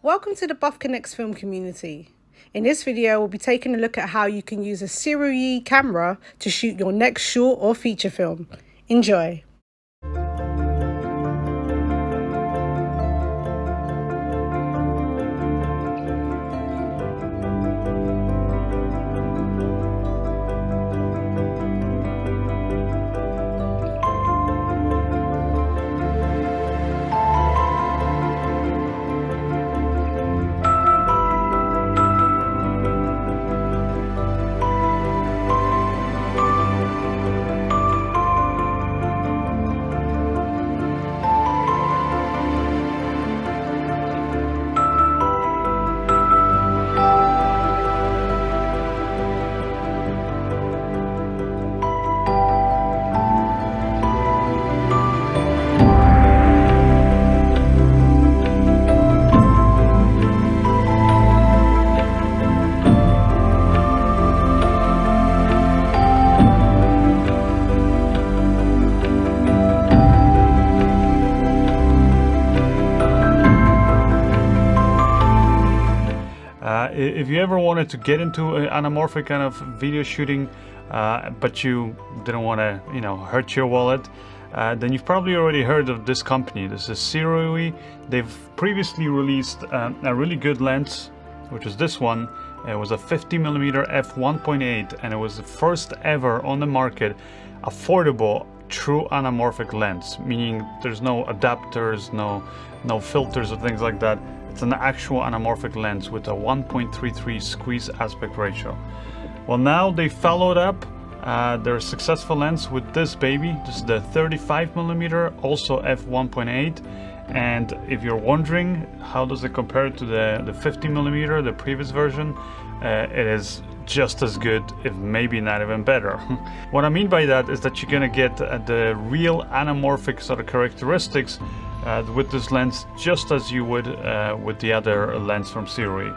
Welcome to the Buff Connects film community. In this video, we'll be taking a look at how you can use a Surui camera to shoot your next short or feature film. Enjoy. If you ever wanted to get into an anamorphic kind of video shooting, but you didn't want to, hurt your wallet, then you've probably already heard of this company. This is Surui. They've previously released a really good lens, which is this one. It was a 50mm f1.8, and it was the first ever on the market affordable true anamorphic lens, meaning there's no adapters, no filters or things like that. It's an actual anamorphic lens with a 1.33 squeeze aspect ratio. Well, now they followed up their successful lens with this baby. This is the 35mm, also f1.8. And if you're wondering how does it compare to the 50mm, the previous version, it is just as good, if maybe not even better. What I mean by that is that you're gonna get the real anamorphic sort of characteristics with this lens, just as you would with the other lens from Surui.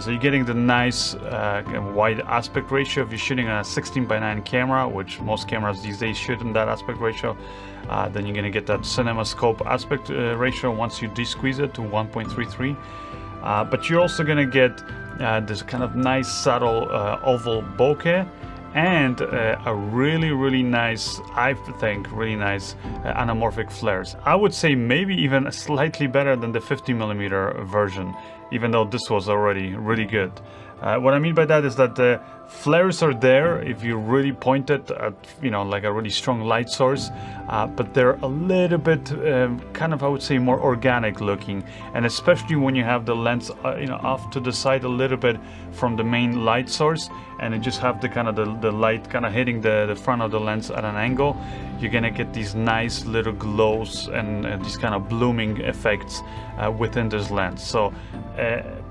So you're getting the nice wide aspect ratio if you're shooting on a 16:9 camera, which most cameras these days shoot in that aspect ratio. Then you're going to get that CinemaScope aspect ratio once you de-squeeze it to 1.33. But you're also going to get this kind of nice subtle oval bokeh, and a really nice, I think, really nice anamorphic flares. I would say maybe even slightly better than the 50mm version, even though this was already really good. What I mean by that is that the flares are there if you really point it at, like a really strong light source, but they're a little bit kind of, I would say, more organic looking, and especially when you have the lens off to the side a little bit from the main light source, and you just have the kind of the light kind of hitting the front of the lens at an angle, you're gonna get these nice little glows and these kind of blooming effects within this lens. So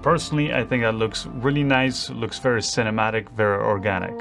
personally, I think that looks really nice, looks very cinematic, very organic.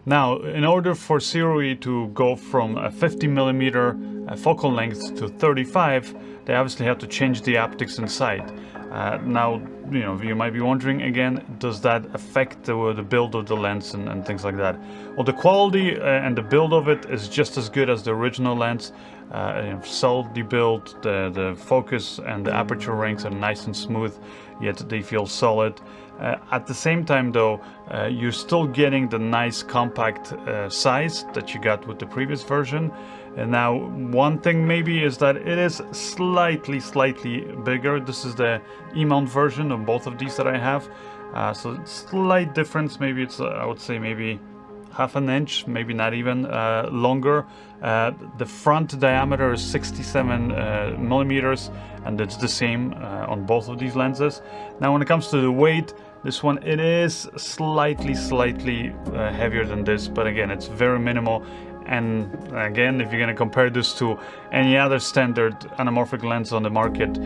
Now, in order for Surui to go from a 50mm focal length to 35, they obviously have to change the optics inside. Now, you might be wondering again, does that affect the build of the lens and things like that? Well, the quality and the build of it is just as good as the original lens. Solidly built, the focus and the aperture rings are nice and smooth, yet they feel solid. At the same time though, you're still getting the nice compact size that you got with the previous version. And now one thing maybe is that it is slightly bigger. This is the E-mount version of both of these that I have. So slight difference, maybe it's I would say maybe half an inch, maybe not even longer. The front diameter is 67mm, and it's the same on both of these lenses. Now when it comes to the weight, this one, it is slightly heavier than this, but again, it's very minimal. And again, if you're going to compare this to any other standard anamorphic lens on the market,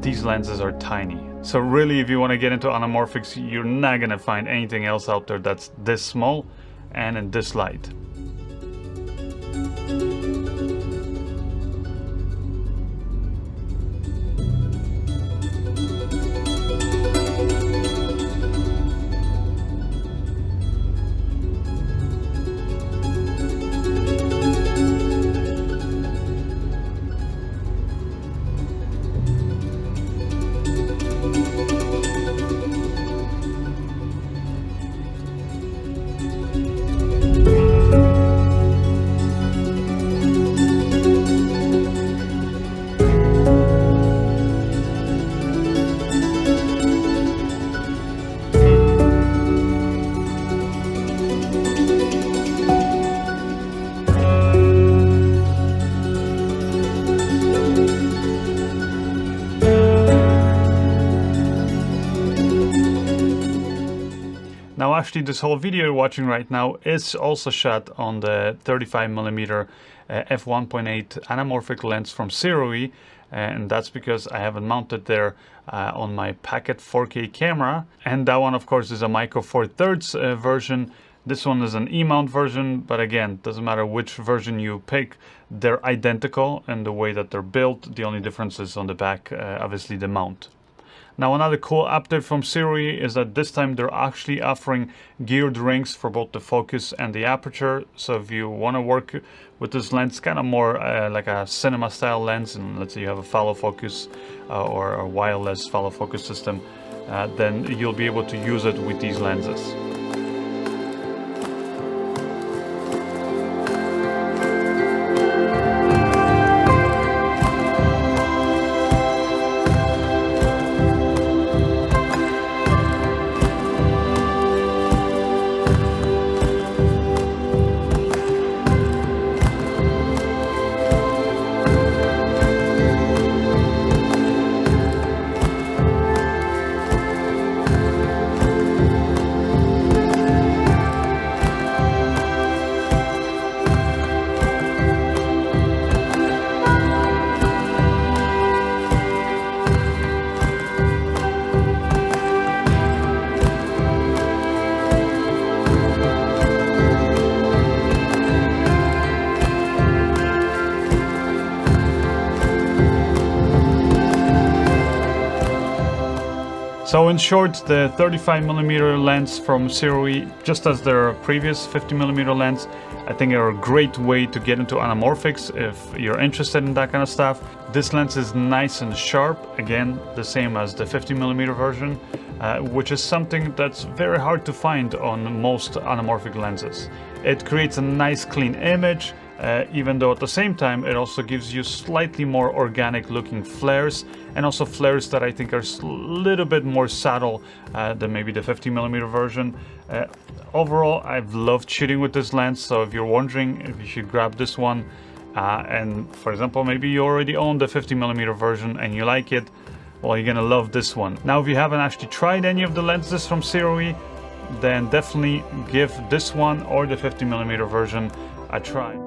these lenses are tiny. So really, if you want to get into anamorphics, you're not going to find anything else out there that's this small and in this light. Now actually this whole video you're watching right now is also shot on the 35mm f1.8 anamorphic lens from Surui, and that's because I have it mounted there on my Packet 4K camera. And that one of course is a micro four thirds version. This one is an E-mount version, but again, doesn't matter which version you pick, they're identical in the way that they're built. The only difference is on the back, obviously the mount. Now another cool update from Surui is that this time they're actually offering geared rings for both the focus and the aperture. So if you want to work with this lens, kind of more like a cinema style lens, and let's say you have a follow focus or a wireless follow focus system, then you'll be able to use it with these lenses. So in short, the 35mm lens from Surui, just as their previous 50mm lens, I think are a great way to get into anamorphics if you're interested in that kind of stuff. This lens is nice and sharp, again, the same as the 50mm version, which is something that's very hard to find on most anamorphic lenses. It creates a nice clean image, even though at the same time it also gives you slightly more organic looking flares, and also flares that I think are a little bit more subtle than maybe the 50mm version. Overall, I've loved shooting with this lens, so if you're wondering if you should grab this one, and for example maybe you already own the 50mm version and you like it, well, you're gonna love this one. Now if you haven't actually tried any of the lenses from Surui, then definitely give this one or the 50mm version a try.